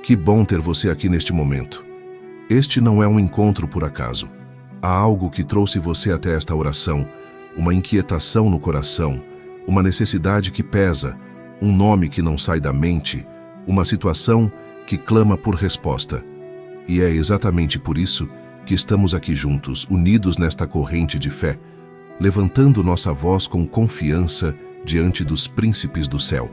Que bom ter você aqui neste momento. Este não é um encontro por acaso. Há algo que trouxe você até esta oração, uma inquietação no coração, uma necessidade que pesa, um nome que não sai da mente, uma situação que clama por resposta. E é exatamente por isso que estamos aqui juntos, unidos nesta corrente de fé, levantando nossa voz com confiança diante dos príncipes do céu,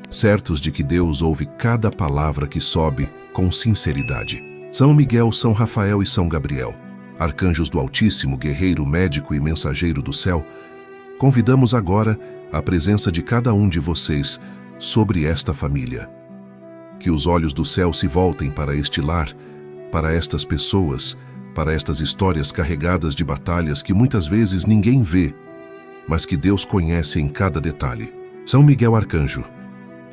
certos de que Deus ouve cada palavra que sobe com sinceridade. São Miguel, São Rafael e São Gabriel, arcanjos do Altíssimo, guerreiro, médico e mensageiro do céu, convidamos agora a presença de cada um de vocês sobre esta família. Que os olhos do céu se voltem para este lar, para estas pessoas, para estas histórias carregadas de batalhas que muitas vezes ninguém vê, mas que Deus conhece em cada detalhe. São Miguel Arcanjo,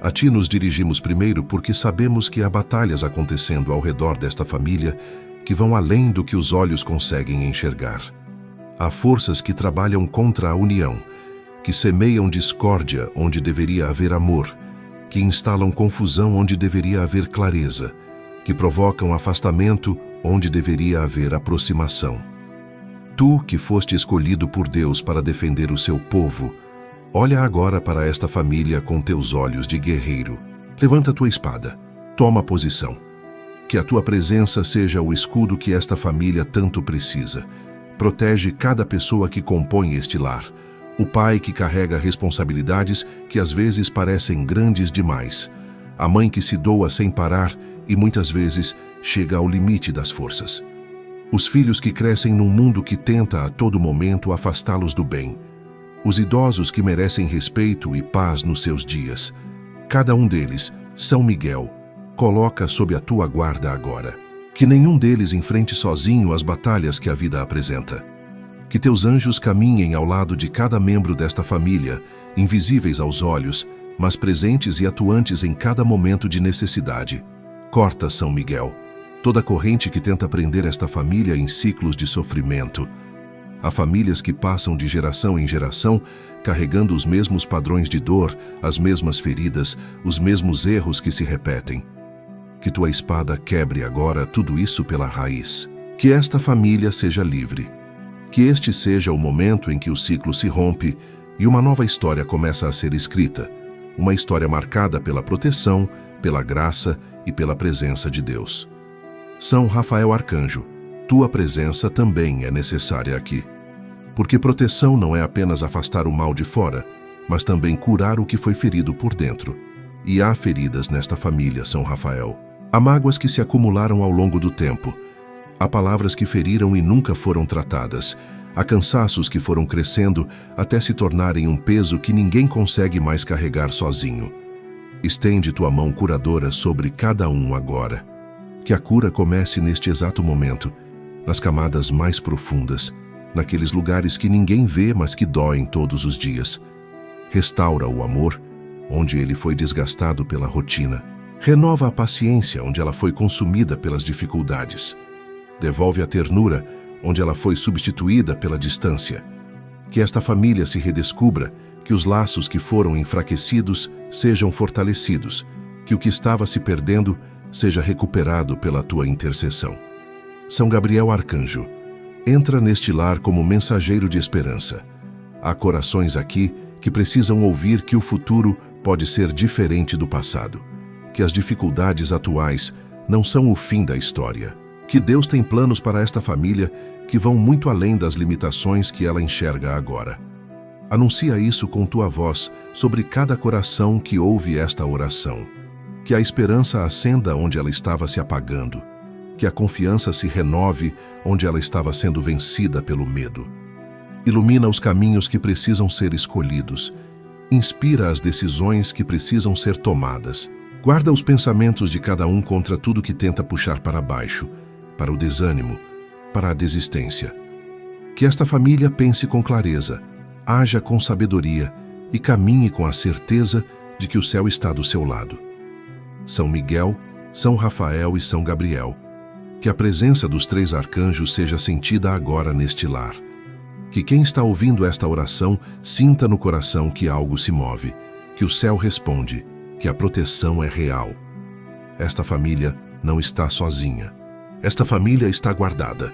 a ti nos dirigimos primeiro porque sabemos que há batalhas acontecendo ao redor desta família que vão além do que os olhos conseguem enxergar. Há forças que trabalham contra a união, que semeiam discórdia onde deveria haver amor, que instalam confusão onde deveria haver clareza, que provocam afastamento onde deveria haver aproximação. Tu, que foste escolhido por Deus para defender o seu povo, olha agora para esta família com teus olhos de guerreiro. Levanta tua espada, toma posição. Que a tua presença seja o escudo que esta família tanto precisa. Protege cada pessoa que compõe este lar. O pai que carrega responsabilidades que às vezes parecem grandes demais. A mãe que se doa sem parar e muitas vezes chega ao limite das forças. Os filhos que crescem num mundo que tenta a todo momento afastá-los do bem. Os idosos que merecem respeito e paz nos seus dias. Cada um deles, São Miguel, coloca sob a tua guarda agora. Que nenhum deles enfrente sozinho as batalhas que a vida apresenta. Que teus anjos caminhem ao lado de cada membro desta família, invisíveis aos olhos, mas presentes e atuantes em cada momento de necessidade. Corta, São Miguel, toda corrente que tenta prender esta família em ciclos de sofrimento. Há famílias que passam de geração em geração, carregando os mesmos padrões de dor, as mesmas feridas, os mesmos erros que se repetem. Que tua espada quebre agora tudo isso pela raiz. Que esta família seja livre. Que este seja o momento em que o ciclo se rompe e uma nova história começa a ser escrita. Uma história marcada pela proteção, pela graça e pela presença de Deus. São Rafael Arcanjo, tua presença também é necessária aqui. Porque proteção não é apenas afastar o mal de fora, mas também curar o que foi ferido por dentro. E há feridas nesta família, São Rafael. Há mágoas que se acumularam ao longo do tempo. Há palavras que feriram e nunca foram tratadas. Há cansaços que foram crescendo até se tornarem um peso que ninguém consegue mais carregar sozinho. Estende tua mão curadora sobre cada um agora. Que a cura comece neste exato momento, nas camadas mais profundas, naqueles lugares que ninguém vê, mas que doem todos os dias. Restaura o amor, onde ele foi desgastado pela rotina. Renova a paciência, onde ela foi consumida pelas dificuldades. Devolve a ternura, onde ela foi substituída pela distância. Que esta família se redescubra, que os laços que foram enfraquecidos sejam fortalecidos, que o que estava se perdendo seja recuperado pela tua intercessão. São Gabriel Arcanjo, entra neste lar como mensageiro de esperança. Há corações aqui que precisam ouvir que o futuro pode ser diferente do passado, que as dificuldades atuais não são o fim da história, que Deus tem planos para esta família que vão muito além das limitações que ela enxerga agora. Anuncia isso com tua voz sobre cada coração que ouve esta oração. Que a esperança acenda onde ela estava se apagando. Que a confiança se renove onde ela estava sendo vencida pelo medo. Ilumina os caminhos que precisam ser escolhidos. Inspira as decisões que precisam ser tomadas. Guarda os pensamentos de cada um contra tudo que tenta puxar para baixo, para o desânimo, para a desistência. Que esta família pense com clareza, haja com sabedoria e caminhe com a certeza de que o céu está do seu lado. São Miguel, São Rafael e São Gabriel, que a presença dos três arcanjos seja sentida agora neste lar. Que quem está ouvindo esta oração sinta no coração que algo se move, que o céu responde, que a proteção é real. esta família não está sozinha. Esta família está guardada.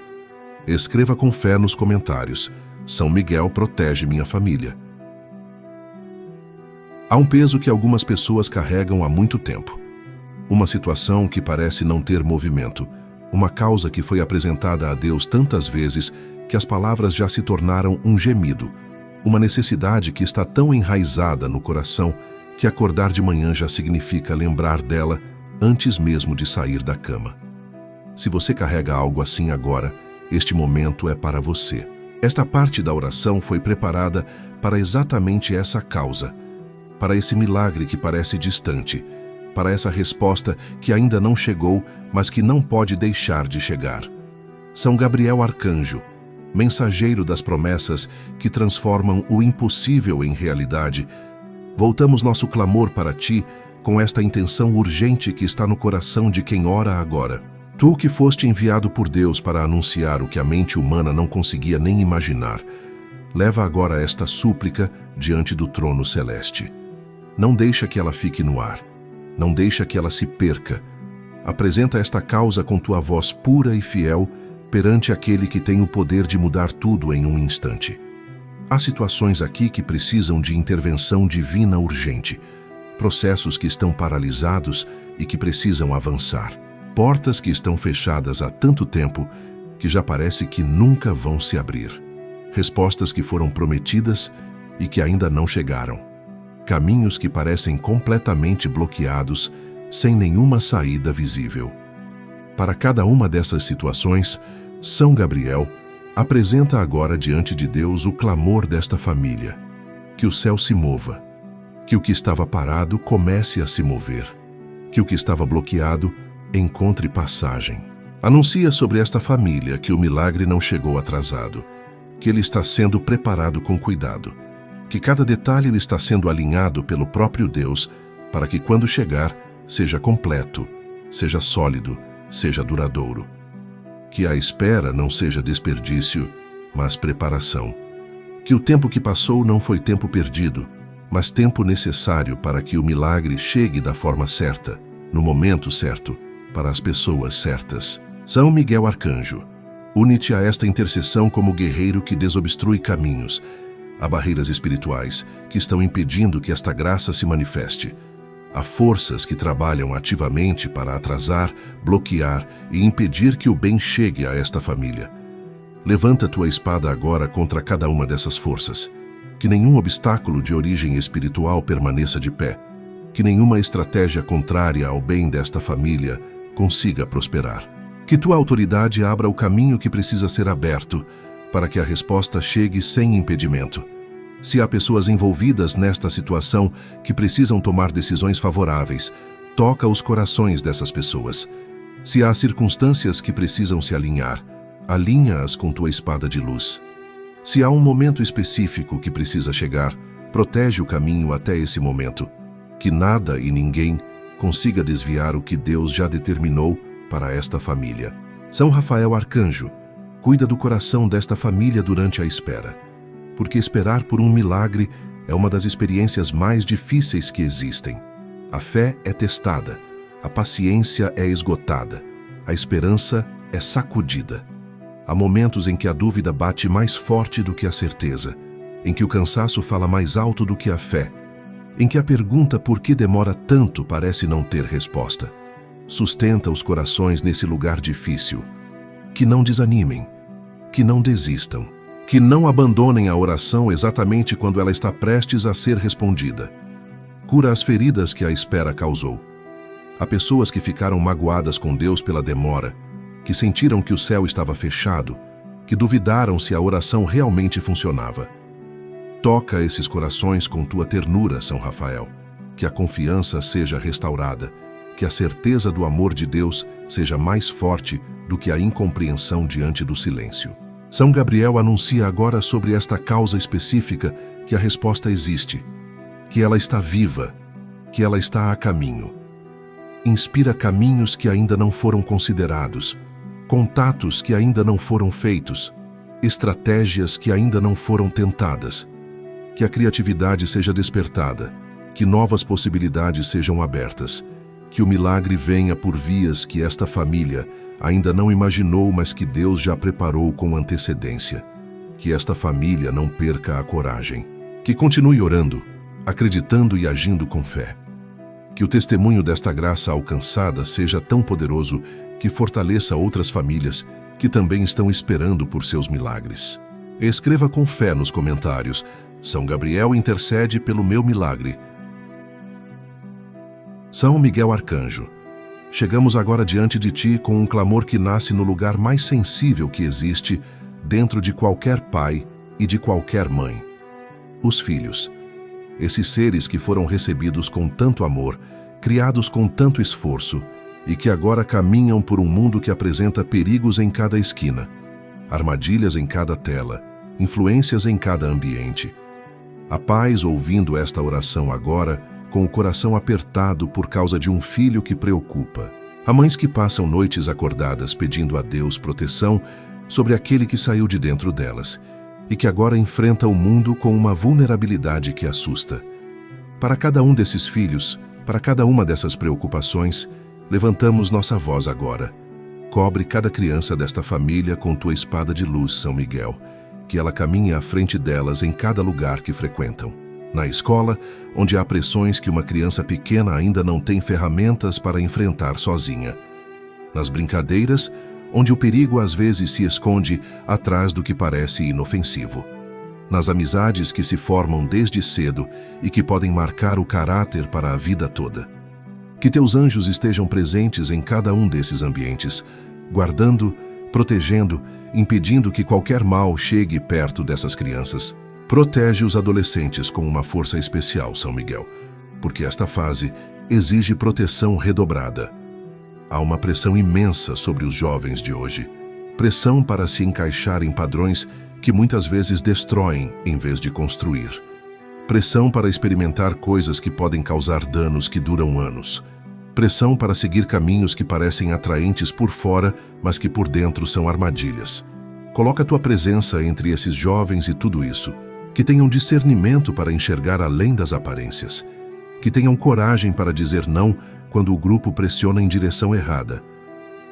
Escreva com fé nos comentários: São Miguel protege minha família. Há um peso que algumas pessoas carregam há muito tempo. Uma situação que parece não ter movimento. Uma causa que foi apresentada a Deus tantas vezes que as palavras já se tornaram um gemido. Uma necessidade que está tão enraizada no coração que acordar de manhã já significa lembrar dela antes mesmo de sair da cama. Se você carrega algo assim agora, este momento é para você. Esta parte da oração foi preparada para exatamente essa causa, para esse milagre que parece distante, para essa resposta que ainda não chegou, mas que não pode deixar de chegar. São Gabriel Arcanjo, mensageiro das promessas que transformam o impossível em realidade, voltamos nosso clamor para ti com esta intenção urgente que está no coração de quem ora agora. Tu que foste enviado por Deus para anunciar o que a mente humana não conseguia nem imaginar, leva agora esta súplica diante do trono celeste. Não deixa que ela fique no ar. Não deixa que ela se perca. Apresenta esta causa com tua voz pura e fiel perante aquele que tem o poder de mudar tudo em um instante. Há situações aqui que precisam de intervenção divina urgente, processos que estão paralisados e que precisam avançar, portas que estão fechadas há tanto tempo que já parece que nunca vão se abrir, respostas que foram prometidas e que ainda não chegaram. Caminhos que parecem completamente bloqueados, sem nenhuma saída visível. Para cada uma dessas situações, São Gabriel apresenta agora diante de Deus o clamor desta família. Que o céu se mova, que o que estava parado comece a se mover, que o que estava bloqueado encontre passagem. Anuncia sobre esta família que o milagre não chegou atrasado, que ele está sendo preparado com cuidado, que cada detalhe está sendo alinhado pelo próprio Deus para que quando chegar, seja completo, seja sólido, seja duradouro. Que a espera não seja desperdício, mas preparação. Que o tempo que passou não foi tempo perdido, mas tempo necessário para que o milagre chegue da forma certa, no momento certo, para as pessoas certas. São Miguel Arcanjo, une-te a esta intercessão como guerreiro que desobstrui caminhos. Há barreiras espirituais que estão impedindo que esta graça se manifeste. Há forças que trabalham ativamente para atrasar, bloquear e impedir que o bem chegue a esta família. Levanta tua espada agora contra cada uma dessas forças. Que nenhum obstáculo de origem espiritual permaneça de pé. Que nenhuma estratégia contrária ao bem desta família consiga prosperar. Que tua autoridade abra o caminho que precisa ser aberto para que a resposta chegue sem impedimento. Se há pessoas envolvidas nesta situação que precisam tomar decisões favoráveis, toca os corações dessas pessoas. Se há circunstâncias que precisam se alinhar, alinha-as com tua espada de luz. Se há um momento específico que precisa chegar, protege o caminho até esse momento. Que nada e ninguém consiga desviar o que Deus já determinou para esta família. São Rafael Arcanjo, cuida do coração desta família durante a espera. Porque esperar por um milagre é uma das experiências mais difíceis que existem. A fé é testada, a paciência é esgotada, a esperança é sacudida. Há momentos em que a dúvida bate mais forte do que a certeza, em que o cansaço fala mais alto do que a fé, em que a pergunta por que demora tanto parece não ter resposta. Sustenta os corações nesse lugar difícil. Que não desanimem, que não desistam, que não abandonem a oração exatamente quando ela está prestes a ser respondida. Cura as feridas que a espera causou. Há pessoas que ficaram magoadas com Deus pela demora, que sentiram que o céu estava fechado, que duvidaram se a oração realmente funcionava. Toca esses corações com tua ternura, São Rafael, que a confiança seja restaurada, que a certeza do amor de Deus seja mais forte do que a incompreensão diante do silêncio. São Gabriel anuncia agora sobre esta causa específica que a resposta existe, que ela está viva, que ela está a caminho. Inspira caminhos que ainda não foram considerados, contatos que ainda não foram feitos, estratégias que ainda não foram tentadas. Que a criatividade seja despertada, que novas possibilidades sejam abertas, Que o milagre venha por vias que esta família ainda não imaginou, mas que Deus já preparou com antecedência. Que esta família não perca a coragem. Que continue orando, acreditando e agindo com fé. Que o testemunho desta graça alcançada seja tão poderoso que fortaleça outras famílias que também estão esperando por seus milagres. Escreva com fé nos comentários: São Gabriel intercede pelo meu milagre. São Miguel Arcanjo, chegamos agora diante de ti com um clamor que nasce no lugar mais sensível que existe dentro de qualquer pai e de qualquer mãe: os filhos. Esses seres que foram recebidos com tanto amor, criados com tanto esforço, e que agora caminham por um mundo que apresenta perigos em cada esquina, armadilhas em cada tela, influências em cada ambiente. Há pais ouvindo esta oração agora, com o coração apertado por causa de um filho que preocupa. Há mães que passam noites acordadas pedindo a Deus proteção sobre aquele que saiu de dentro delas e que agora enfrenta o mundo com uma vulnerabilidade que assusta. Para cada um desses filhos, para cada uma dessas preocupações, levantamos nossa voz agora. Cobre cada criança desta família com tua espada de luz, São Miguel, que ela caminhe à frente delas em cada lugar que frequentam. Na escola, onde há pressões que uma criança pequena ainda não tem ferramentas para enfrentar sozinha. Nas brincadeiras, onde o perigo às vezes se esconde atrás do que parece inofensivo. Nas amizades que se formam desde cedo e que podem marcar o caráter para a vida toda. Que teus anjos estejam presentes em cada um desses ambientes, guardando, protegendo, impedindo que qualquer mal chegue perto dessas crianças. Protege os adolescentes com uma força especial, São Miguel, porque esta fase exige proteção redobrada. Há uma pressão imensa sobre os jovens de hoje. Pressão para se encaixar em padrões que muitas vezes destroem em vez de construir. Pressão para experimentar coisas que podem causar danos que duram anos. Pressão para seguir caminhos que parecem atraentes por fora, mas que por dentro são armadilhas. Coloca a tua presença entre esses jovens e tudo isso. Que tenham discernimento para enxergar além das aparências. Que tenham coragem para dizer não quando o grupo pressiona em direção errada.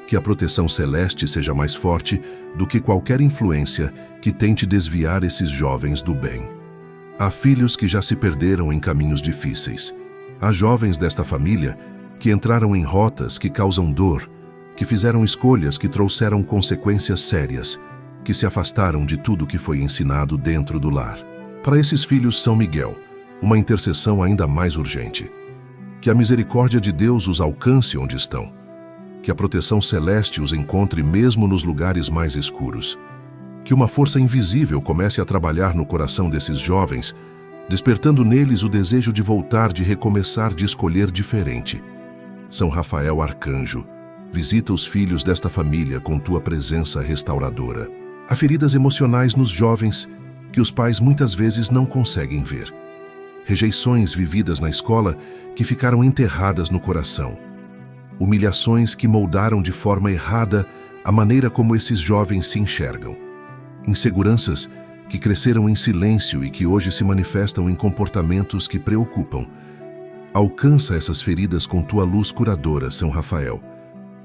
Que a proteção celeste seja mais forte do que qualquer influência que tente desviar esses jovens do bem. Há filhos que já se perderam em caminhos difíceis. Há jovens desta família que entraram em rotas que causam dor, que fizeram escolhas que trouxeram consequências sérias, que se afastaram de tudo que foi ensinado dentro do lar. Para esses filhos, São Miguel, uma intercessão ainda mais urgente. Que a misericórdia de Deus os alcance onde estão. Que a proteção celeste os encontre mesmo nos lugares mais escuros. Que uma força invisível comece a trabalhar no coração desses jovens, despertando neles o desejo de voltar, de recomeçar, de escolher diferente. São Rafael Arcanjo, visita os filhos desta família com tua presença restauradora. Há feridas emocionais nos jovens que os pais muitas vezes não conseguem ver. Rejeições vividas na escola que ficaram enterradas no coração. Humilhações que moldaram de forma errada a maneira como esses jovens se enxergam. Inseguranças que cresceram em silêncio e que hoje se manifestam em comportamentos que preocupam. Alcança essas feridas com tua luz curadora, São Rafael.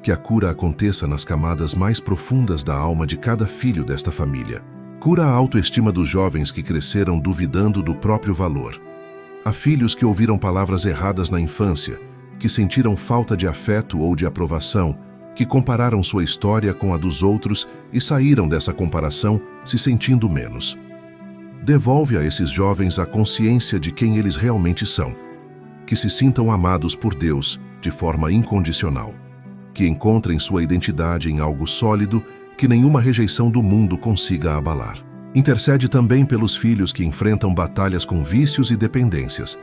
Que a cura aconteça nas camadas mais profundas da alma de cada filho desta família. Cura a autoestima dos jovens que cresceram duvidando do próprio valor. Há filhos que ouviram palavras erradas na infância, que sentiram falta de afeto ou de aprovação, que compararam sua história com a dos outros e saíram dessa comparação se sentindo menos. Devolve a esses jovens a consciência de quem eles realmente são, que se sintam amados por Deus de forma incondicional, que encontrem sua identidade em algo sólido que nenhuma rejeição do mundo consiga abalar. Intercede também pelos filhos que enfrentam batalhas com vícios e dependências.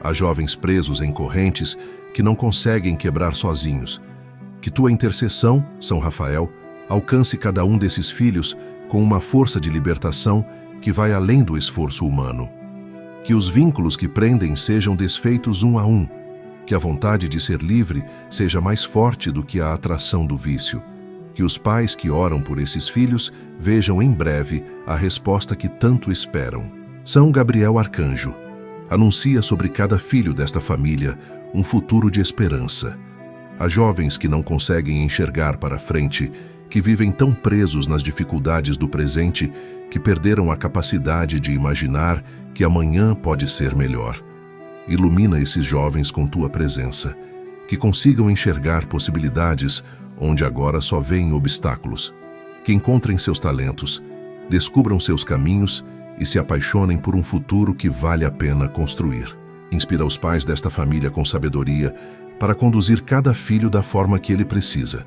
Há jovens presos em correntes que não conseguem quebrar sozinhos. Que tua intercessão, São Rafael, alcance cada um desses filhos com uma força de libertação que vai além do esforço humano. Que os vínculos que prendem sejam desfeitos um a um. Que a vontade de ser livre seja mais forte do que a atração do vício. Que os pais que oram por esses filhos vejam em breve a resposta que tanto esperam. São Gabriel Arcanjo, anuncia sobre cada filho desta família um futuro de esperança. Há jovens que não conseguem enxergar para frente, que vivem tão presos nas dificuldades do presente que perderam a capacidade de imaginar que amanhã pode ser melhor. Ilumina esses jovens com tua presença, que consigam enxergar possibilidades onde agora só veem obstáculos, que encontrem seus talentos, descubram seus caminhos e se apaixonem por um futuro que vale a pena construir. Inspira os pais desta família com sabedoria para conduzir cada filho da forma que ele precisa.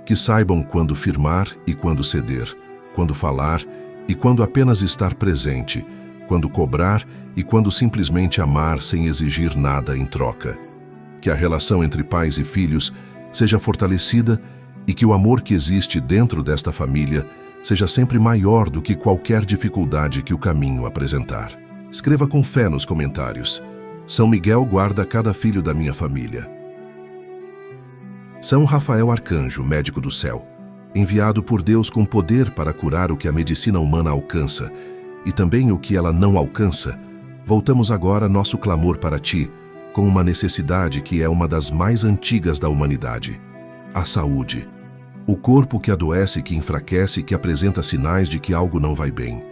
Que saibam quando firmar e quando ceder, quando falar e quando apenas estar presente, quando cobrar e quando simplesmente amar sem exigir nada em troca. Que a relação entre pais e filhos seja fortalecida e que o amor que existe dentro desta família seja sempre maior do que qualquer dificuldade que o caminho apresentar. Escreva com fé nos comentários: São Miguel guarda cada filho da minha família. São Rafael Arcanjo, médico do céu, enviado por Deus com poder para curar o que a medicina humana alcança e também o que ela não alcança, voltamos agora nosso clamor para ti, com uma necessidade que é uma das mais antigas da humanidade: a saúde. O corpo que adoece, que enfraquece, que apresenta sinais de que algo não vai bem.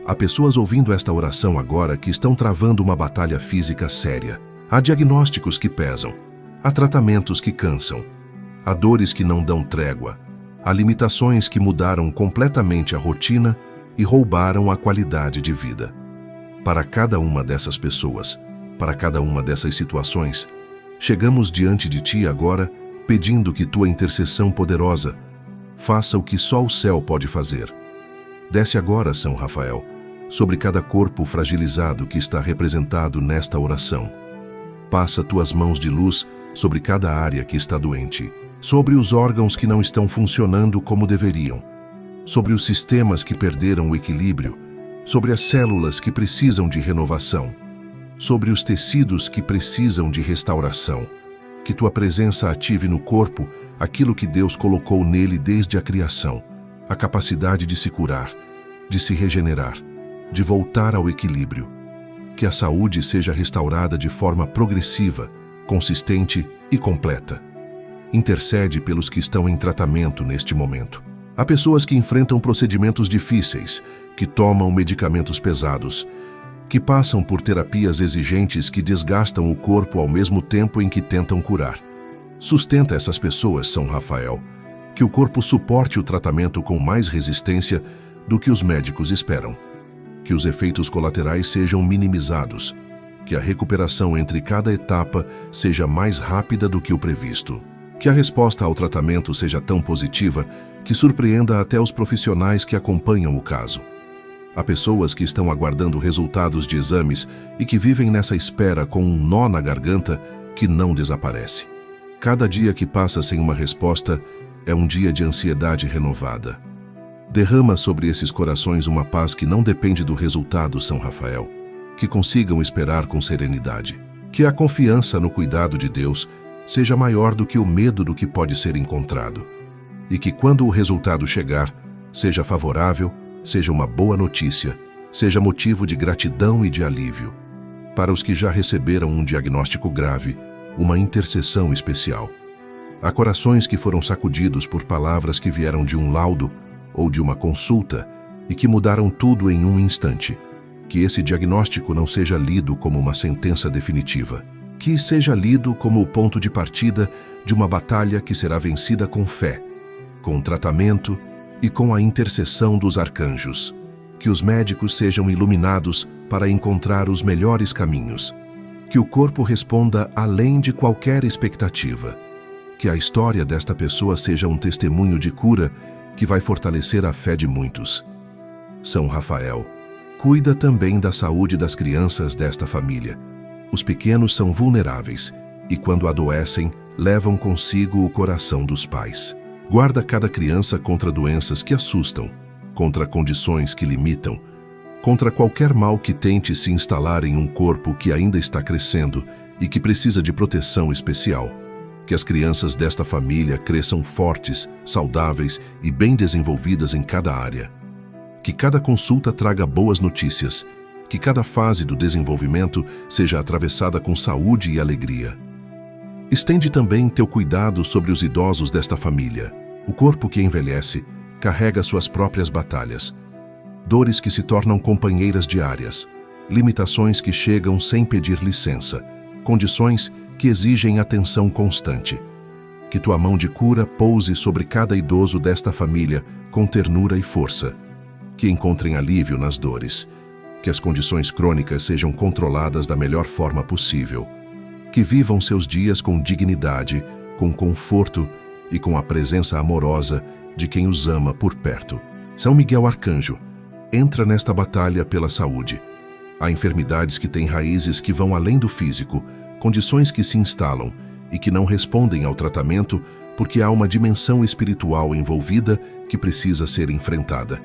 Há pessoas ouvindo esta oração agora que estão travando uma batalha física séria. Há diagnósticos que pesam. Há tratamentos que cansam. Há dores que não dão trégua. Há limitações que mudaram completamente a rotina e roubaram a qualidade de vida. Para cada uma dessas pessoas, para cada uma dessas situações, chegamos diante de ti agora, pedindo que tua intercessão poderosa faça o que só o céu pode fazer. Desce agora, São Rafael, sobre cada corpo fragilizado que está representado nesta oração. Passa tuas mãos de luz sobre cada área que está doente, sobre os órgãos que não estão funcionando como deveriam, sobre os sistemas que perderam o equilíbrio, sobre as células que precisam de renovação, sobre os tecidos que precisam de restauração. Que tua presença ative no corpo aquilo que Deus colocou nele desde a criação, a capacidade de se curar, de se regenerar, de voltar ao equilíbrio. Que a saúde seja restaurada de forma progressiva, consistente e completa. Intercede pelos que estão em tratamento neste momento. Há pessoas que enfrentam procedimentos difíceis, que tomam medicamentos pesados, que passam por terapias exigentes que desgastam o corpo ao mesmo tempo em que tentam curar. Sustenta essas pessoas, São Rafael, que o corpo suporte o tratamento com mais resistência do que os médicos esperam. Que os efeitos colaterais sejam minimizados, que a recuperação entre cada etapa seja mais rápida do que o previsto. Que a resposta ao tratamento seja tão positiva que surpreenda até os profissionais que acompanham o caso. Há pessoas que estão aguardando resultados de exames e que vivem nessa espera com um nó na garganta que não desaparece. Cada dia que passa sem uma resposta é um dia de ansiedade renovada. Derrama sobre esses corações uma paz que não depende do resultado, São Rafael, que consigam esperar com serenidade. Que a confiança no cuidado de Deus seja maior do que o medo do que pode ser encontrado. E que quando o resultado chegar, seja favorável, seja uma boa notícia, seja motivo de gratidão e de alívio. Para os que já receberam um diagnóstico grave, uma intercessão especial. Há corações que foram sacudidos por palavras que vieram de um laudo ou de uma consulta e que mudaram tudo em um instante. Que esse diagnóstico não seja lido como uma sentença definitiva. Que seja lido como o ponto de partida de uma batalha que será vencida com fé, com tratamento e com a intercessão dos arcanjos. Que os médicos sejam iluminados para encontrar os melhores caminhos. Que o corpo responda além de qualquer expectativa. Que a história desta pessoa seja um testemunho de cura que vai fortalecer a fé de muitos. São Rafael, cuida também da saúde das crianças desta família. Os pequenos são vulneráveis e, quando adoecem, levam consigo o coração dos pais. Guarda cada criança contra doenças que assustam, contra condições que limitam, contra qualquer mal que tente se instalar em um corpo que ainda está crescendo e que precisa de proteção especial. Que as crianças desta família cresçam fortes, saudáveis e bem desenvolvidas em cada área. Que cada consulta traga boas notícias. Que cada fase do desenvolvimento seja atravessada com saúde e alegria. Estende também teu cuidado sobre os idosos desta família. O corpo que envelhece carrega suas próprias batalhas, dores que se tornam companheiras diárias, limitações que chegam sem pedir licença, condições que exigem atenção constante. Que tua mão de cura pouse sobre cada idoso desta família com ternura e força. Que encontrem alívio nas dores. Que as condições crônicas sejam controladas da melhor forma possível. Que vivam seus dias com dignidade, com conforto e com a presença amorosa de quem os ama por perto. São Miguel Arcanjo, entra nesta batalha pela saúde. Há enfermidades que têm raízes que vão além do físico, condições que se instalam e que não respondem ao tratamento porque há uma dimensão espiritual envolvida que precisa ser enfrentada.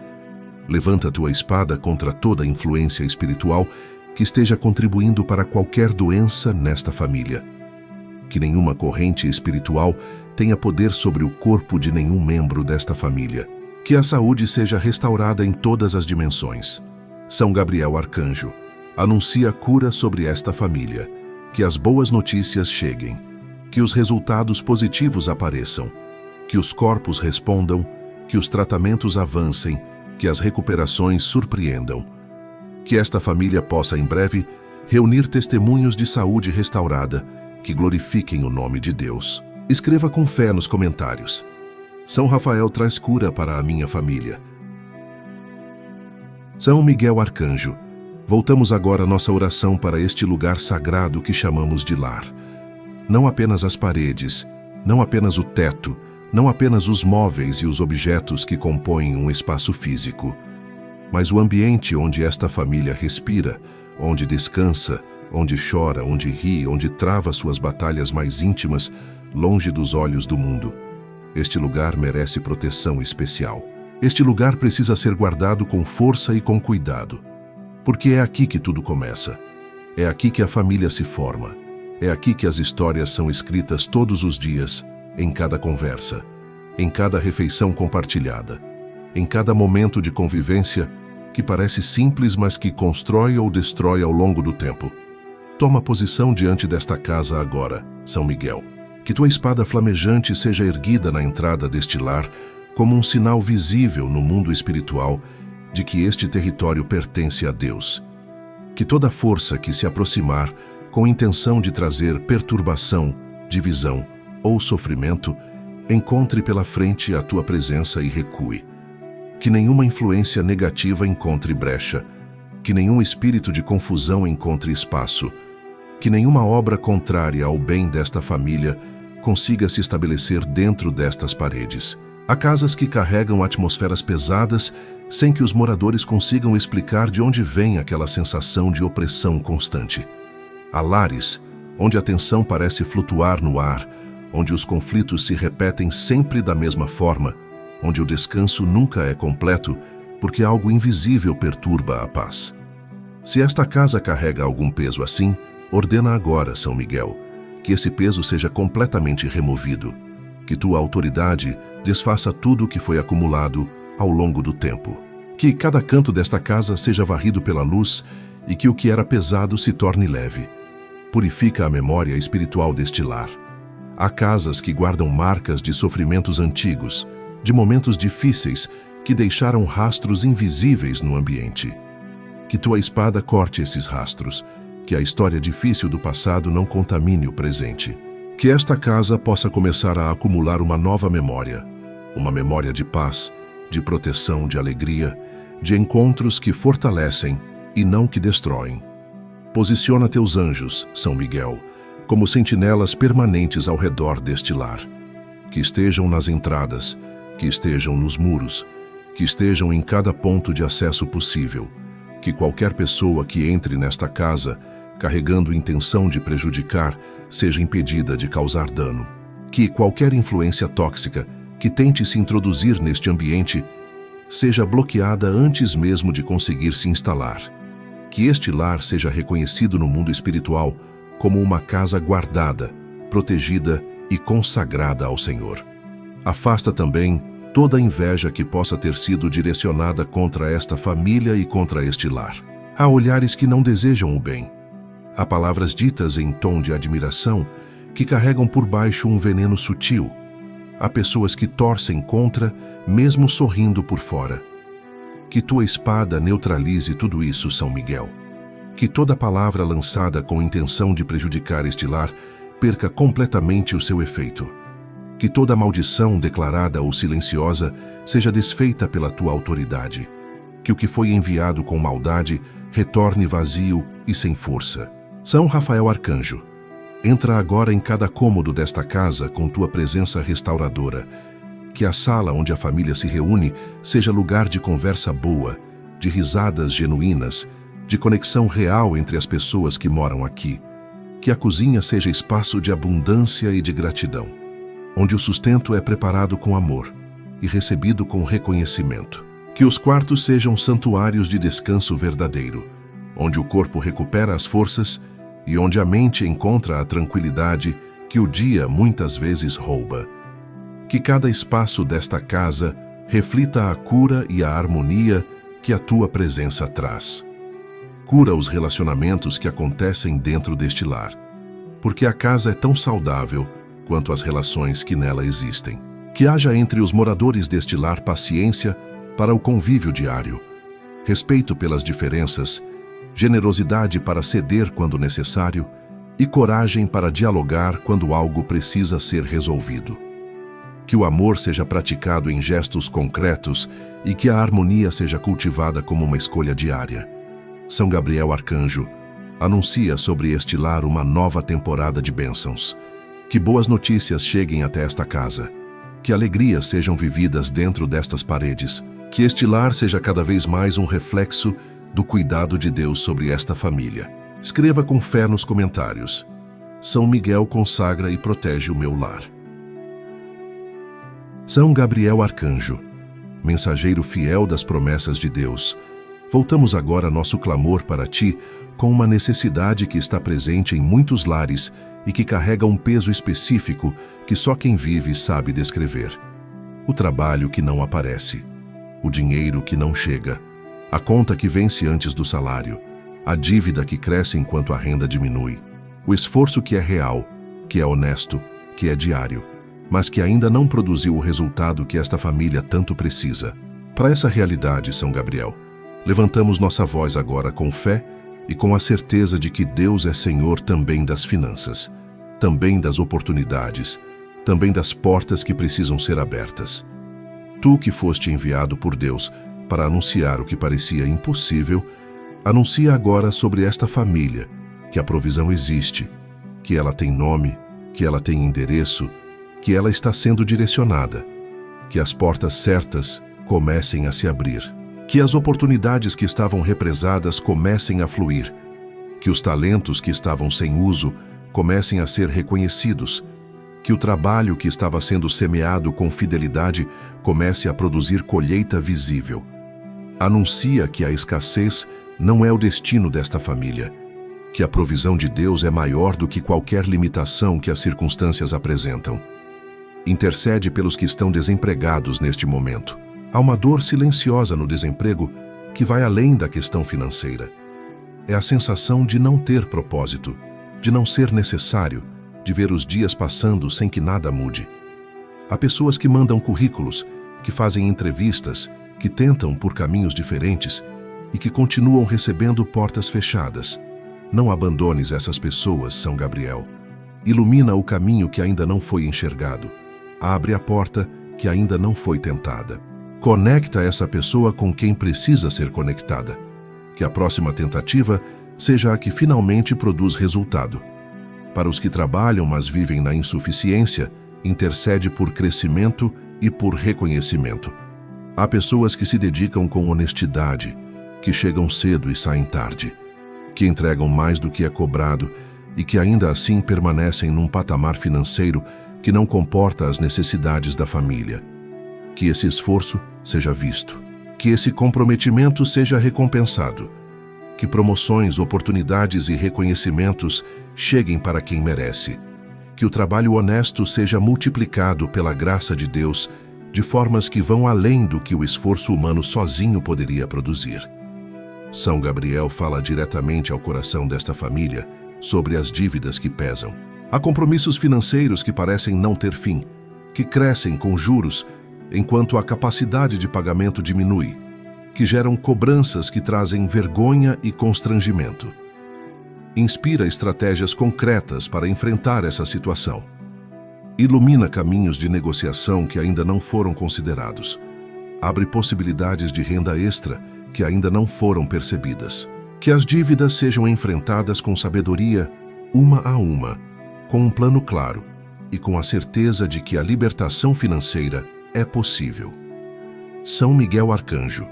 Levanta tua espada contra toda influência espiritual que esteja contribuindo para qualquer doença nesta família. Que nenhuma corrente espiritual tenha poder sobre o corpo de nenhum membro desta família. Que a saúde seja restaurada em todas as dimensões. São Gabriel Arcanjo, anuncia cura sobre esta família. Que as boas notícias cheguem. Que os resultados positivos apareçam. Que os corpos respondam. Que os tratamentos avancem. Que as recuperações surpreendam. Que esta família possa, em breve, reunir testemunhos de saúde restaurada que glorifiquem o nome de Deus. Escreva com fé nos comentários. São Rafael traz cura para a minha família. São Miguel Arcanjo, voltamos agora a nossa oração para este lugar sagrado que chamamos de lar. Não apenas as paredes, não apenas o teto, não apenas os móveis e os objetos que compõem um espaço físico, mas o ambiente onde esta família respira, onde descansa, onde chora, onde ri, onde trava suas batalhas mais íntimas, longe dos olhos do mundo. Este lugar merece proteção especial. Este lugar precisa ser guardado com força e com cuidado, porque é aqui que tudo começa. É aqui que a família se forma. É aqui que as histórias são escritas todos os dias, em cada conversa, em cada refeição compartilhada, em cada momento de convivência que parece simples, mas que constrói ou destrói ao longo do tempo. Toma posição diante desta casa agora, São Miguel. Que tua espada flamejante seja erguida na entrada deste lar como um sinal visível no mundo espiritual de que este território pertence a Deus. Que toda força que se aproximar com intenção de trazer perturbação, divisão ou sofrimento, encontre pela frente a tua presença e recue. Que nenhuma influência negativa encontre brecha, que nenhum espírito de confusão encontre espaço, que nenhuma obra contrária ao bem desta família consiga se estabelecer dentro destas paredes. Há casas que carregam atmosferas pesadas sem que os moradores consigam explicar de onde vem aquela sensação de opressão constante. Há lares onde a tensão parece flutuar no ar, onde os conflitos se repetem sempre da mesma forma, onde o descanso nunca é completo porque algo invisível perturba a paz. Se esta casa carrega algum peso assim, ordena agora, São Miguel, que esse peso seja completamente removido, que tua autoridade desfaça tudo o que foi acumulado ao longo do tempo. Que cada canto desta casa seja varrido pela luz e que o que era pesado se torne leve. Purifica a memória espiritual deste lar. Há casas que guardam marcas de sofrimentos antigos, de momentos difíceis que deixaram rastros invisíveis no ambiente. Que tua espada corte esses rastros, que a história difícil do passado não contamine o presente. Que esta casa possa começar a acumular uma nova memória, uma memória de paz, de proteção, de alegria, de encontros que fortalecem e não que destroem. Posiciona teus anjos, São Miguel, como sentinelas permanentes ao redor deste lar. Que estejam nas entradas, que estejam nos muros, que estejam em cada ponto de acesso possível. Que qualquer pessoa que entre nesta casa, carregando intenção de prejudicar, seja impedida de causar dano. Que qualquer influência tóxica que tente se introduzir neste ambiente seja bloqueada antes mesmo de conseguir se instalar. Que este lar seja reconhecido no mundo espiritual como uma casa guardada, protegida e consagrada ao Senhor. Afasta também toda a inveja que possa ter sido direcionada contra esta família e contra este lar. Há olhares que não desejam o bem. Há palavras ditas em tom de admiração que carregam por baixo um veneno sutil. Há pessoas que torcem contra, mesmo sorrindo por fora. Que tua espada neutralize tudo isso, São Miguel. Que toda palavra lançada com intenção de prejudicar este lar perca completamente o seu efeito. Que toda maldição declarada ou silenciosa seja desfeita pela tua autoridade. Que o que foi enviado com maldade retorne vazio e sem força. São Rafael Arcanjo, entra agora em cada cômodo desta casa com tua presença restauradora. Que a sala onde a família se reúne seja lugar de conversa boa, de risadas genuínas, de conexão real entre as pessoas que moram aqui. Que a cozinha seja espaço de abundância e de gratidão, onde o sustento é preparado com amor e recebido com reconhecimento. Que os quartos sejam santuários de descanso verdadeiro, onde o corpo recupera as forças e onde a mente encontra a tranquilidade que o dia muitas vezes rouba. Que cada espaço desta casa reflita a cura e a harmonia que a tua presença traz. Cura os relacionamentos que acontecem dentro deste lar, porque a casa é tão saudável quanto as relações que nela existem. Que haja entre os moradores deste lar paciência para o convívio diário, respeito pelas diferenças, generosidade para ceder quando necessário e coragem para dialogar quando algo precisa ser resolvido. Que o amor seja praticado em gestos concretos e que a harmonia seja cultivada como uma escolha diária. São Gabriel Arcanjo, anuncia sobre este lar uma nova temporada de bênçãos. Que boas notícias cheguem até esta casa. Que alegrias sejam vividas dentro destas paredes. Que este lar seja cada vez mais um reflexo do cuidado de Deus sobre esta família. Escreva com fé nos comentários. São Miguel consagra e protege o meu lar. São Gabriel Arcanjo, mensageiro fiel das promessas de Deus, voltamos agora nosso clamor para ti com uma necessidade que está presente em muitos lares e que carrega um peso específico que só quem vive sabe descrever. O trabalho que não aparece, o dinheiro que não chega, a conta que vence antes do salário, a dívida que cresce enquanto a renda diminui, o esforço que é real, que é honesto, que é diário, mas que ainda não produziu o resultado que esta família tanto precisa. Para essa realidade, São Gabriel, levantamos nossa voz agora com fé e com a certeza de que Deus é Senhor também das finanças, também das oportunidades, também das portas que precisam ser abertas. Tu que foste enviado por Deus para anunciar o que parecia impossível, anuncia agora sobre esta família que a provisão existe, que ela tem nome, que ela tem endereço, que ela está sendo direcionada, que as portas certas comecem a se abrir, que as oportunidades que estavam represadas comecem a fluir, que os talentos que estavam sem uso comecem a ser reconhecidos, que o trabalho que estava sendo semeado com fidelidade comece a produzir colheita visível. Anuncia que a escassez não é o destino desta família, que a provisão de Deus é maior do que qualquer limitação que as circunstâncias apresentam. Intercede pelos que estão desempregados neste momento. Há uma dor silenciosa no desemprego que vai além da questão financeira. É a sensação de não ter propósito, de não ser necessário, de ver os dias passando sem que nada mude. Há pessoas que mandam currículos, que fazem entrevistas, que tentam por caminhos diferentes e que continuam recebendo portas fechadas. Não abandones essas pessoas, São Gabriel. Ilumina o caminho que ainda não foi enxergado. Abre a porta que ainda não foi tentada. Conecta essa pessoa com quem precisa ser conectada. Que a próxima tentativa seja a que finalmente produz resultado. Para os que trabalham, mas vivem na insuficiência, intercede por crescimento e por reconhecimento. Há pessoas que se dedicam com honestidade, que chegam cedo e saem tarde, que entregam mais do que é cobrado e que ainda assim permanecem num patamar financeiro que não comporta as necessidades da família. Que esse esforço seja visto, que esse comprometimento seja recompensado, que promoções, oportunidades e reconhecimentos cheguem para quem merece, que o trabalho honesto seja multiplicado pela graça de Deus de formas que vão além do que o esforço humano sozinho poderia produzir. São Gabriel fala diretamente ao coração desta família sobre as dívidas que pesam. Há compromissos financeiros que parecem não ter fim, que crescem com juros, enquanto a capacidade de pagamento diminui, que geram cobranças que trazem vergonha e constrangimento. Inspira estratégias concretas para enfrentar essa situação. Ilumina caminhos de negociação que ainda não foram considerados. Abre possibilidades de renda extra que ainda não foram percebidas. Que as dívidas sejam enfrentadas com sabedoria, uma a uma, com um plano claro e com a certeza de que a libertação financeira é possível. São Miguel Arcanjo,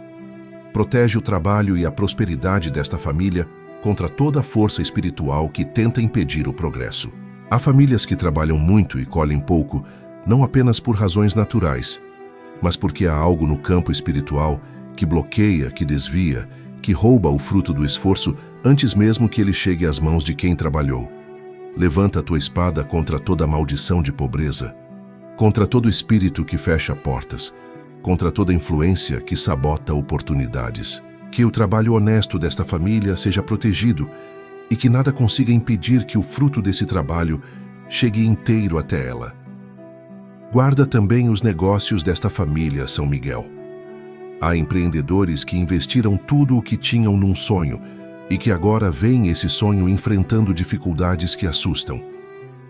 protege o trabalho e a prosperidade desta família contra toda a força espiritual que tenta impedir o progresso. Há famílias que trabalham muito e colhem pouco, não apenas por razões naturais, mas porque há algo no campo espiritual que bloqueia, que desvia, que rouba o fruto do esforço antes mesmo que ele chegue às mãos de quem trabalhou. Levanta a tua espada contra toda maldição de pobreza, contra todo espírito que fecha portas, contra toda influência que sabota oportunidades. Que o trabalho honesto desta família seja protegido e que nada consiga impedir que o fruto desse trabalho chegue inteiro até ela. Guarda também os negócios desta família, São Miguel. Há empreendedores que investiram tudo o que tinham num sonho e que agora veem esse sonho enfrentando dificuldades que assustam.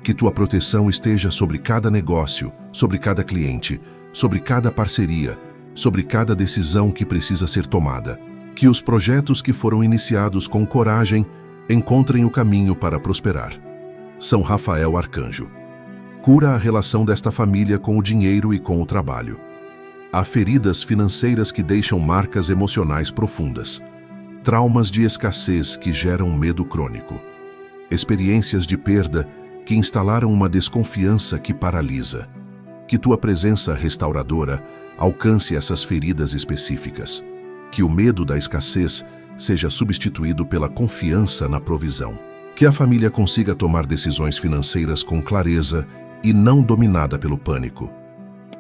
Que tua proteção esteja sobre cada negócio, sobre cada cliente, sobre cada parceria, sobre cada decisão que precisa ser tomada. Que os projetos que foram iniciados com coragem encontrem o caminho para prosperar. São Rafael Arcanjo. Cura a relação desta família com o dinheiro e com o trabalho. Há feridas financeiras que deixam marcas emocionais profundas. Traumas de escassez que geram medo crônico. Experiências de perda que instalaram uma desconfiança que paralisa. Que tua presença restauradora alcance essas feridas específicas. Que o medo da escassez seja substituído pela confiança na provisão. Que a família consiga tomar decisões financeiras com clareza e não dominada pelo pânico.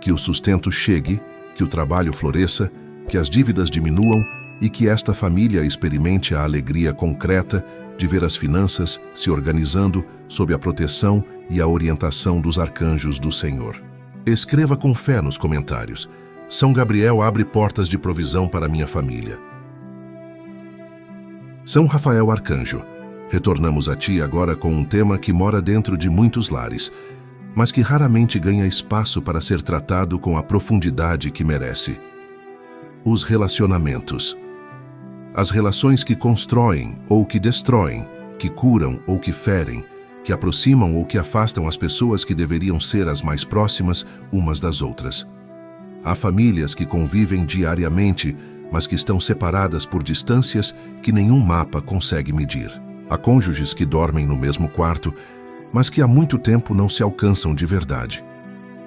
Que o sustento chegue, que o trabalho floresça, que as dívidas diminuam e que esta família experimente a alegria concreta de ver as finanças se organizando sob a proteção e a orientação dos arcanjos do Senhor. Escreva com fé nos comentários: São Gabriel abre portas de provisão para minha família. São Rafael Arcanjo, retornamos a ti agora com um tema que mora dentro de muitos lares, mas que raramente ganha espaço para ser tratado com a profundidade que merece. Os relacionamentos. As relações que constroem ou que destroem, que curam ou que ferem, que aproximam ou que afastam as pessoas que deveriam ser as mais próximas umas das outras. Há famílias que convivem diariamente, mas que estão separadas por distâncias que nenhum mapa consegue medir. Há cônjuges que dormem no mesmo quarto, mas que há muito tempo não se alcançam de verdade.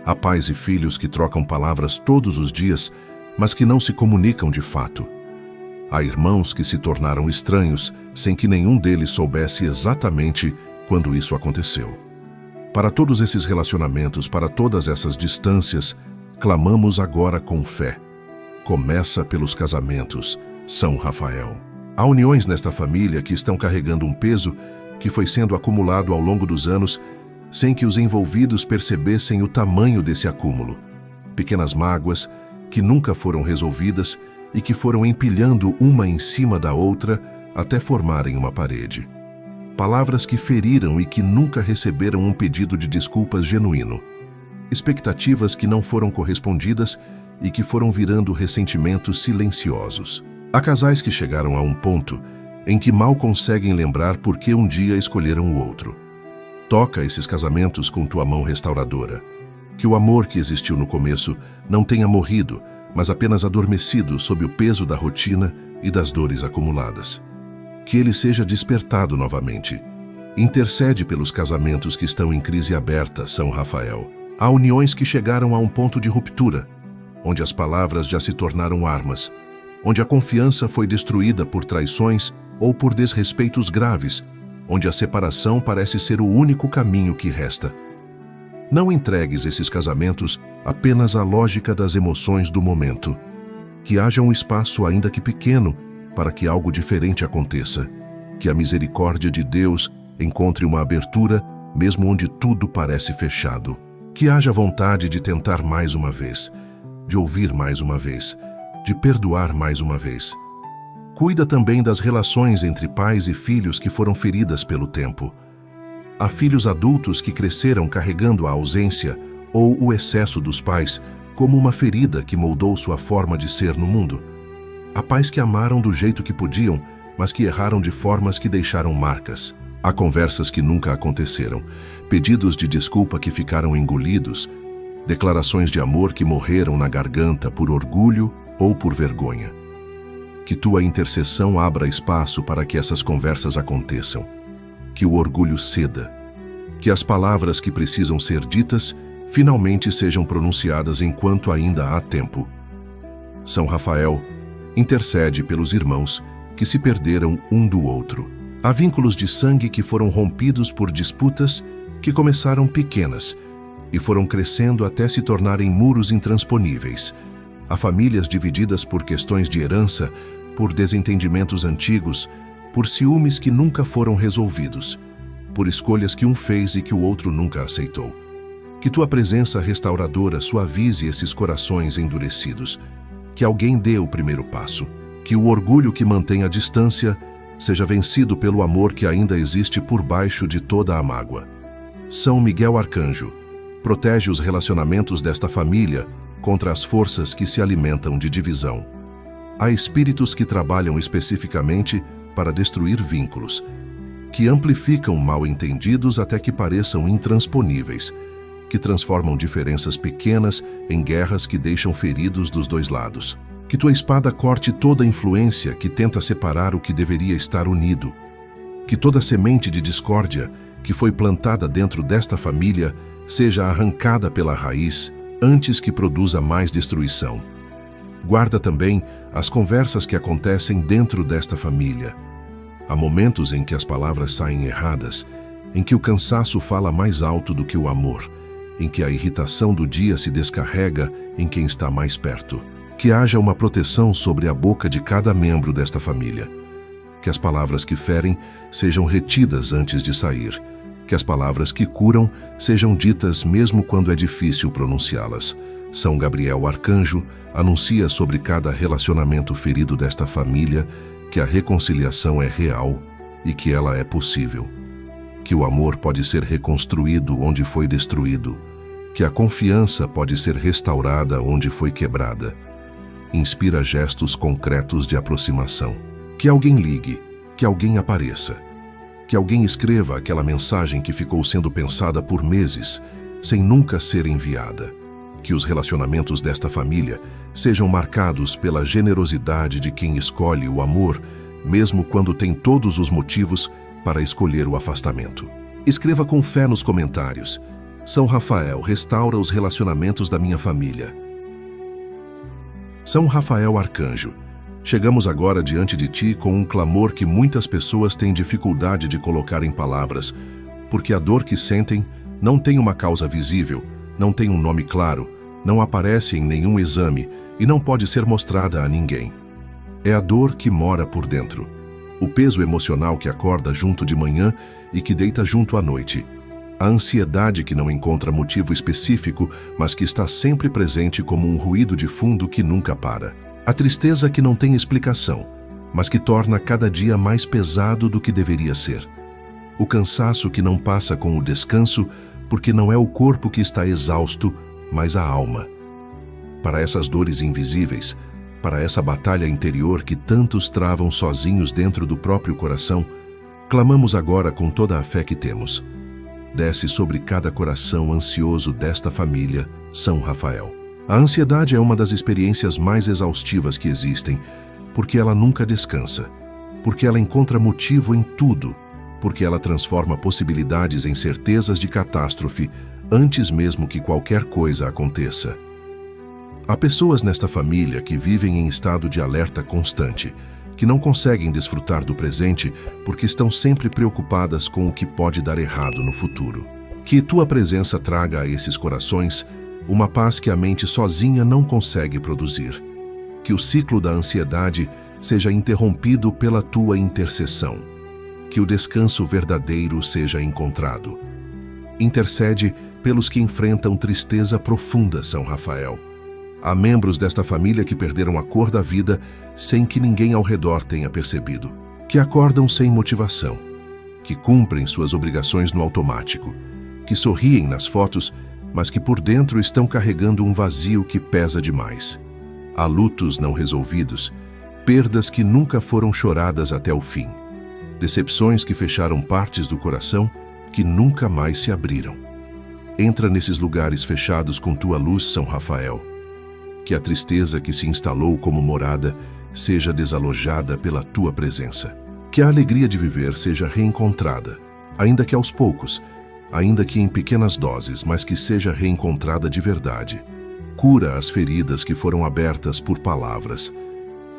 Há pais e filhos que trocam palavras todos os dias, mas que não se comunicam de fato. Há irmãos que se tornaram estranhos, sem que nenhum deles soubesse exatamente quando isso aconteceu. Para todos esses relacionamentos, para todas essas distâncias, clamamos agora com fé. Começa pelos casamentos, São Rafael. Há uniões nesta família que estão carregando um peso que foi sendo acumulado ao longo dos anos, sem que os envolvidos percebessem o tamanho desse acúmulo. Pequenas mágoas que nunca foram resolvidas e que foram empilhando uma em cima da outra até formarem uma parede. Palavras que feriram e que nunca receberam um pedido de desculpas genuíno. Expectativas que não foram correspondidas e que foram virando ressentimentos silenciosos. Há casais que chegaram a um ponto em que mal conseguem lembrar por que um dia escolheram o outro. Toca esses casamentos com tua mão restauradora. Que o amor que existiu no começo não tenha morrido, mas apenas adormecido sob o peso da rotina e das dores acumuladas. Que ele seja despertado novamente. Intercede pelos casamentos que estão em crise aberta, São Rafael. Há uniões que chegaram a um ponto de ruptura, onde as palavras já se tornaram armas, onde a confiança foi destruída por traições ou por desrespeitos graves, onde a separação parece ser o único caminho que resta. Não entregues esses casamentos apenas à lógica das emoções do momento. Que haja um espaço, ainda que pequeno, para que algo diferente aconteça. Que a misericórdia de Deus encontre uma abertura mesmo onde tudo parece fechado. Que haja vontade de tentar mais uma vez, de ouvir mais uma vez, de perdoar mais uma vez. Cuida também das relações entre pais e filhos que foram feridas pelo tempo. Há filhos adultos que cresceram carregando a ausência ou o excesso dos pais como uma ferida que moldou sua forma de ser no mundo. Há pais que amaram do jeito que podiam, mas que erraram de formas que deixaram marcas. Há conversas que nunca aconteceram, pedidos de desculpa que ficaram engolidos, declarações de amor que morreram na garganta por orgulho ou por vergonha. Que tua intercessão abra espaço para que essas conversas aconteçam. Que o orgulho ceda. Que as palavras que precisam ser ditas finalmente sejam pronunciadas enquanto ainda há tempo. São Rafael intercede pelos irmãos que se perderam um do outro. Há vínculos de sangue que foram rompidos por disputas que começaram pequenas e foram crescendo até se tornarem muros intransponíveis. Há famílias divididas por questões de herança, por desentendimentos antigos, por ciúmes que nunca foram resolvidos, por escolhas que um fez e que o outro nunca aceitou. Que tua presença restauradora suavize esses corações endurecidos. Que alguém dê o primeiro passo. Que o orgulho que mantém a distância seja vencido pelo amor que ainda existe por baixo de toda a mágoa. São Miguel Arcanjo, protege os relacionamentos desta família contra as forças que se alimentam de divisão. Há espíritos que trabalham especificamente para destruir vínculos, que amplificam mal-entendidos até que pareçam intransponíveis, que transformam diferenças pequenas em guerras que deixam feridos dos dois lados. Que tua espada corte toda influência que tenta separar o que deveria estar unido. Que toda semente de discórdia que foi plantada dentro desta família seja arrancada pela raiz antes que produza mais destruição. Guarda também as conversas que acontecem dentro desta família. Há momentos em que as palavras saem erradas, em que o cansaço fala mais alto do que o amor, em que a irritação do dia se descarrega em quem está mais perto. Que haja uma proteção sobre a boca de cada membro desta família. Que as palavras que ferem sejam retidas antes de sair. Que as palavras que curam sejam ditas mesmo quando é difícil pronunciá-las. São Gabriel Arcanjo anuncia sobre cada relacionamento ferido desta família que a reconciliação é real e que ela é possível. Que o amor pode ser reconstruído onde foi destruído. Que a confiança pode ser restaurada onde foi quebrada. Inspira gestos concretos de aproximação. Que alguém ligue, que alguém apareça. Que alguém escreva aquela mensagem que ficou sendo pensada por meses, sem nunca ser enviada. Que os relacionamentos desta família sejam marcados pela generosidade de quem escolhe o amor, mesmo quando tem todos os motivos para escolher o afastamento. Escreva com fé nos comentários. São Rafael restaura os relacionamentos da minha família. São Rafael Arcanjo, chegamos agora diante de ti com um clamor que muitas pessoas têm dificuldade de colocar em palavras, porque a dor que sentem não tem uma causa visível, não tem um nome claro, não aparece em nenhum exame e não pode ser mostrada a ninguém. É a dor que mora por dentro, o peso emocional que acorda junto de manhã e que deita junto à noite. A ansiedade que não encontra motivo específico, mas que está sempre presente como um ruído de fundo que nunca para. A tristeza que não tem explicação, mas que torna cada dia mais pesado do que deveria ser. O cansaço que não passa com o descanso, porque não é o corpo que está exausto, mas a alma. Para essas dores invisíveis, para essa batalha interior que tantos travam sozinhos dentro do próprio coração, clamamos agora com toda a fé que temos. Desce sobre cada coração ansioso desta família, São Rafael. A ansiedade é uma das experiências mais exaustivas que existem, porque ela nunca descansa, porque ela encontra motivo em tudo, porque ela transforma possibilidades em certezas de catástrofe antes mesmo que qualquer coisa aconteça. Há pessoas nesta família que vivem em estado de alerta constante, que não conseguem desfrutar do presente porque estão sempre preocupadas com o que pode dar errado no futuro. Que tua presença traga a esses corações uma paz que a mente sozinha não consegue produzir. Que o ciclo da ansiedade seja interrompido pela tua intercessão. Que o descanso verdadeiro seja encontrado. Intercede pelos que enfrentam tristeza profunda, São Rafael. Há membros desta família que perderam a cor da vida sem que ninguém ao redor tenha percebido, que acordam sem motivação, que cumprem suas obrigações no automático, que sorriem nas fotos, mas que por dentro estão carregando um vazio que pesa demais. Há lutos não resolvidos, perdas que nunca foram choradas até o fim, decepções que fecharam partes do coração que nunca mais se abriram. Entra nesses lugares fechados com tua luz, São Rafael. Que a tristeza que se instalou como morada seja desalojada pela tua presença. Que a alegria de viver seja reencontrada, ainda que aos poucos, ainda que em pequenas doses, mas que seja reencontrada de verdade. Cura as feridas que foram abertas por palavras.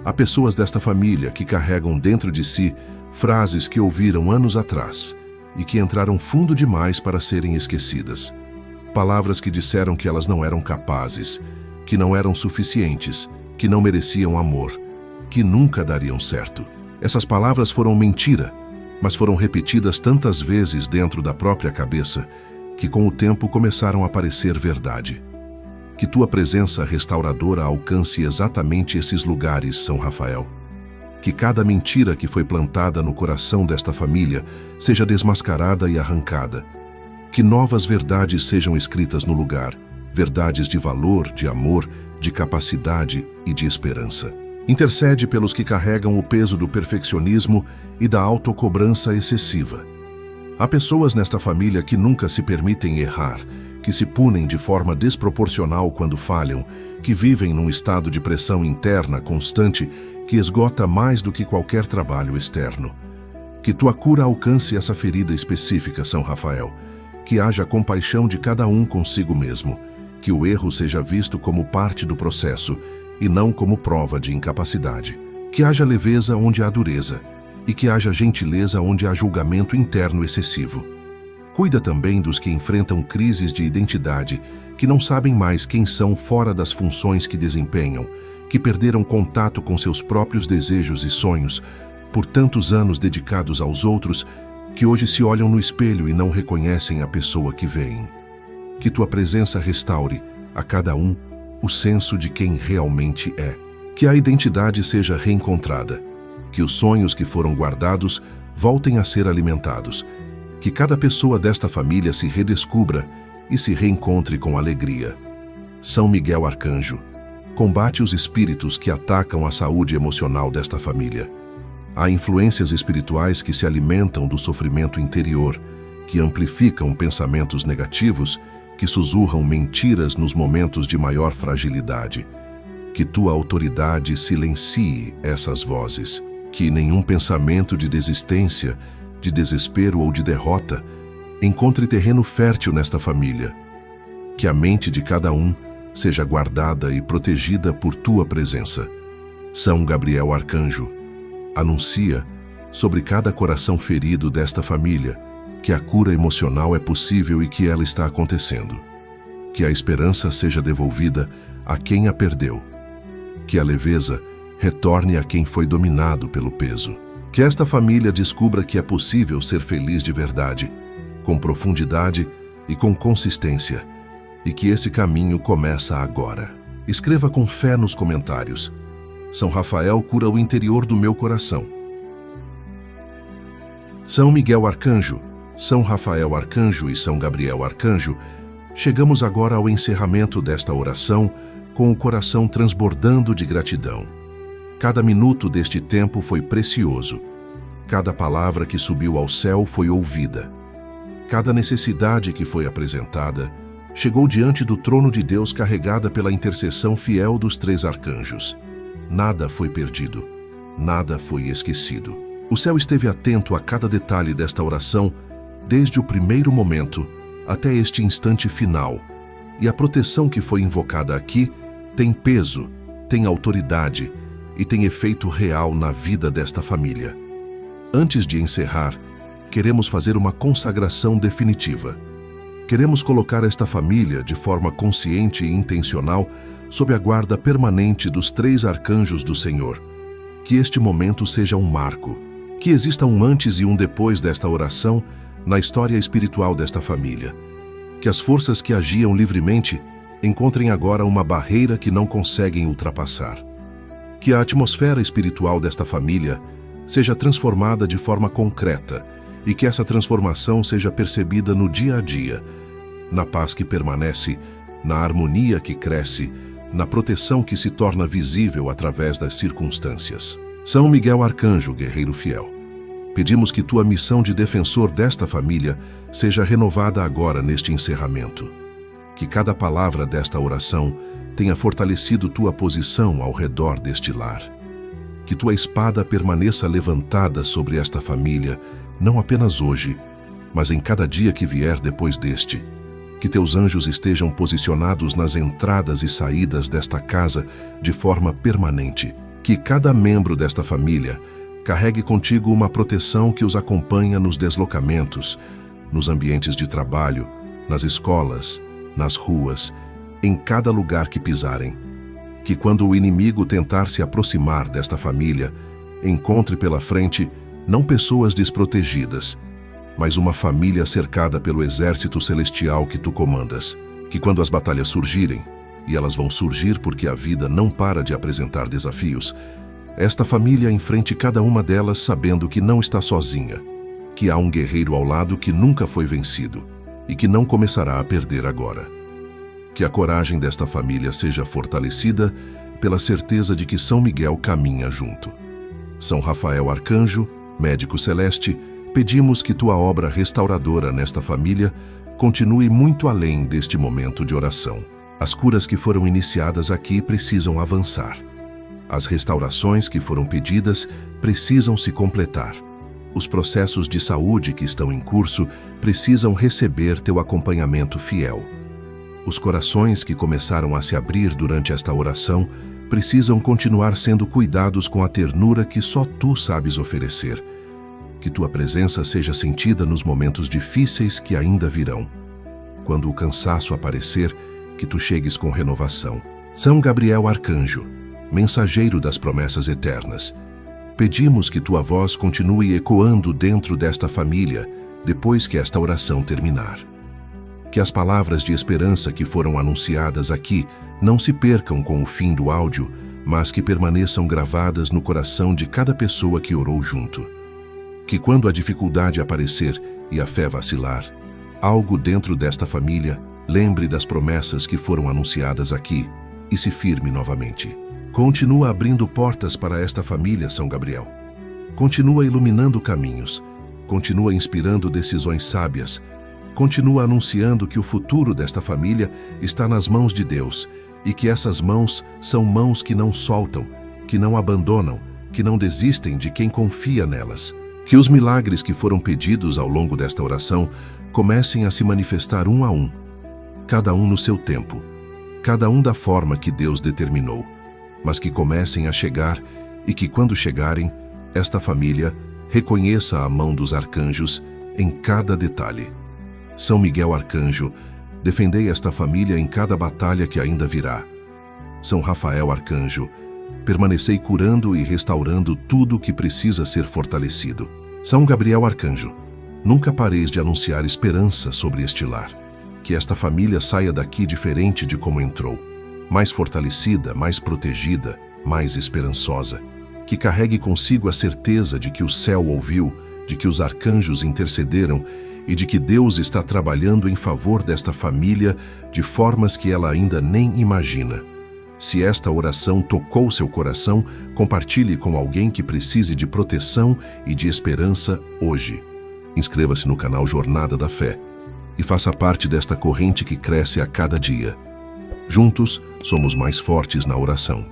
Há pessoas desta família que carregam dentro de si frases que ouviram anos atrás e que entraram fundo demais para serem esquecidas. Palavras que disseram que elas não eram capazes, que não eram suficientes, que não mereciam amor, que nunca dariam certo. Essas palavras foram mentira, mas foram repetidas tantas vezes dentro da própria cabeça que com o tempo começaram a parecer verdade. Que tua presença restauradora alcance exatamente esses lugares, São Rafael. Que cada mentira que foi plantada no coração desta família seja desmascarada e arrancada. Que novas verdades sejam escritas no lugar, verdades de valor, de amor, de capacidade e de esperança. Intercede pelos que carregam o peso do perfeccionismo e da autocobrança excessiva. Há pessoas nesta família que nunca se permitem errar, que se punem de forma desproporcional quando falham, que vivem num estado de pressão interna constante que esgota mais do que qualquer trabalho externo. Que tua cura alcance essa ferida específica, São Rafael. Que haja compaixão de cada um consigo mesmo. Que o erro seja visto como parte do processo e não como prova de incapacidade. Que haja leveza onde há dureza e que haja gentileza onde há julgamento interno excessivo. Cuida também dos que enfrentam crises de identidade, que não sabem mais quem são fora das funções que desempenham, que perderam contato com seus próprios desejos e sonhos por tantos anos dedicados aos outros, que hoje se olham no espelho e não reconhecem a pessoa que veem. Que tua presença restaure a cada um o senso de quem realmente é. Que a identidade seja reencontrada. Que os sonhos que foram guardados voltem a ser alimentados. Que cada pessoa desta família se redescubra e se reencontre com alegria. São Miguel Arcanjo, combate os espíritos que atacam a saúde emocional desta família. Há influências espirituais que se alimentam do sofrimento interior, que amplificam pensamentos negativos, que sussurram mentiras nos momentos de maior fragilidade. Que tua autoridade silencie essas vozes. Que nenhum pensamento de desistência, de desespero ou de derrota encontre terreno fértil nesta família. Que a mente de cada um seja guardada e protegida por tua presença. São Gabriel Arcanjo, anuncia sobre cada coração ferido desta família que a cura emocional é possível e que ela está acontecendo. Que a esperança seja devolvida a quem a perdeu. Que a leveza retorne a quem foi dominado pelo peso. Que esta família descubra que é possível ser feliz de verdade, com profundidade e com consistência, e que esse caminho começa agora. Escreva com fé nos comentários: São Rafael cura o interior do meu coração. São Miguel Arcanjo, São Rafael Arcanjo e São Gabriel Arcanjo, chegamos agora ao encerramento desta oração com o coração transbordando de gratidão. Cada minuto deste tempo foi precioso. Cada palavra que subiu ao céu foi ouvida. Cada necessidade que foi apresentada chegou diante do trono de Deus carregada pela intercessão fiel dos 3 arcanjos. Nada foi perdido, nada foi esquecido. O céu esteve atento a cada detalhe desta oração, desde o primeiro momento até este instante final, e a proteção que foi invocada aqui tem peso, tem autoridade e tem efeito real na vida desta família. Antes de encerrar, queremos fazer uma consagração definitiva. Queremos colocar esta família, de forma consciente e intencional, sob a guarda permanente dos 3 arcanjos do Senhor. Que este momento seja um marco, que exista um antes e um depois desta oração na história espiritual desta família. Que as forças que agiam livremente encontrem agora uma barreira que não conseguem ultrapassar. Que a atmosfera espiritual desta família seja transformada de forma concreta e que essa transformação seja percebida no dia a dia, na paz que permanece, na harmonia que cresce, na proteção que se torna visível através das circunstâncias. São Miguel Arcanjo, guerreiro fiel, pedimos que tua missão de defensor desta família seja renovada agora neste encerramento. Que cada palavra desta oração tenha fortalecido tua posição ao redor deste lar. Que tua espada permaneça levantada sobre esta família, não apenas hoje, mas em cada dia que vier depois deste. Que teus anjos estejam posicionados nas entradas e saídas desta casa de forma permanente. Que cada membro desta família carregue contigo uma proteção que os acompanha nos deslocamentos, nos ambientes de trabalho, nas escolas, nas ruas, em cada lugar que pisarem. Que quando o inimigo tentar se aproximar desta família, encontre pela frente não pessoas desprotegidas, mas uma família cercada pelo exército celestial que tu comandas. Que quando as batalhas surgirem, e elas vão surgir porque a vida não para de apresentar desafios, esta família enfrente cada uma delas sabendo que não está sozinha, que há um guerreiro ao lado que nunca foi vencido e que não começará a perder agora. Que a coragem desta família seja fortalecida pela certeza de que São Miguel caminha junto. São Rafael Arcanjo, médico celeste, pedimos que tua obra restauradora nesta família continue muito além deste momento de oração. As curas que foram iniciadas aqui precisam avançar. As restaurações que foram pedidas precisam se completar. Os processos de saúde que estão em curso precisam receber teu acompanhamento fiel. Os corações que começaram a se abrir durante esta oração precisam continuar sendo cuidados com a ternura que só tu sabes oferecer. Que tua presença seja sentida nos momentos difíceis que ainda virão. Quando o cansaço aparecer, que tu chegues com renovação. São Gabriel Arcanjo, mensageiro das promessas eternas, pedimos que tua voz continue ecoando dentro desta família depois que esta oração terminar. Que as palavras de esperança que foram anunciadas aqui não se percam com o fim do áudio, mas que permaneçam gravadas no coração de cada pessoa que orou junto. Que quando a dificuldade aparecer e a fé vacilar, algo dentro desta família lembre das promessas que foram anunciadas aqui e se firme novamente. Continua abrindo portas para esta família, São Gabriel. Continua iluminando caminhos. Continua inspirando decisões sábias. Continua anunciando que o futuro desta família está nas mãos de Deus e que essas mãos são mãos que não soltam, que não abandonam, que não desistem de quem confia nelas. Que os milagres que foram pedidos ao longo desta oração comecem a se manifestar um a um, cada um no seu tempo, cada um da forma que Deus determinou, mas que comecem a chegar e que, quando chegarem, esta família reconheça a mão dos arcanjos em cada detalhe. São Miguel Arcanjo, defendei esta família em cada batalha que ainda virá. São Rafael Arcanjo, permanecei curando e restaurando tudo o que precisa ser fortalecido. São Gabriel Arcanjo, nunca pareis de anunciar esperança sobre este lar. Que esta família saia daqui diferente de como entrou, mais fortalecida, mais protegida, mais esperançosa. Que carregue consigo a certeza de que o céu ouviu, de que os arcanjos intercederam e de que Deus está trabalhando em favor desta família de formas que ela ainda nem imagina. Se esta oração tocou seu coração, compartilhe com alguém que precise de proteção e de esperança hoje. Inscreva-se no canal Jornada da Fé e faça parte desta corrente que cresce a cada dia. Juntos, somos mais fortes na oração.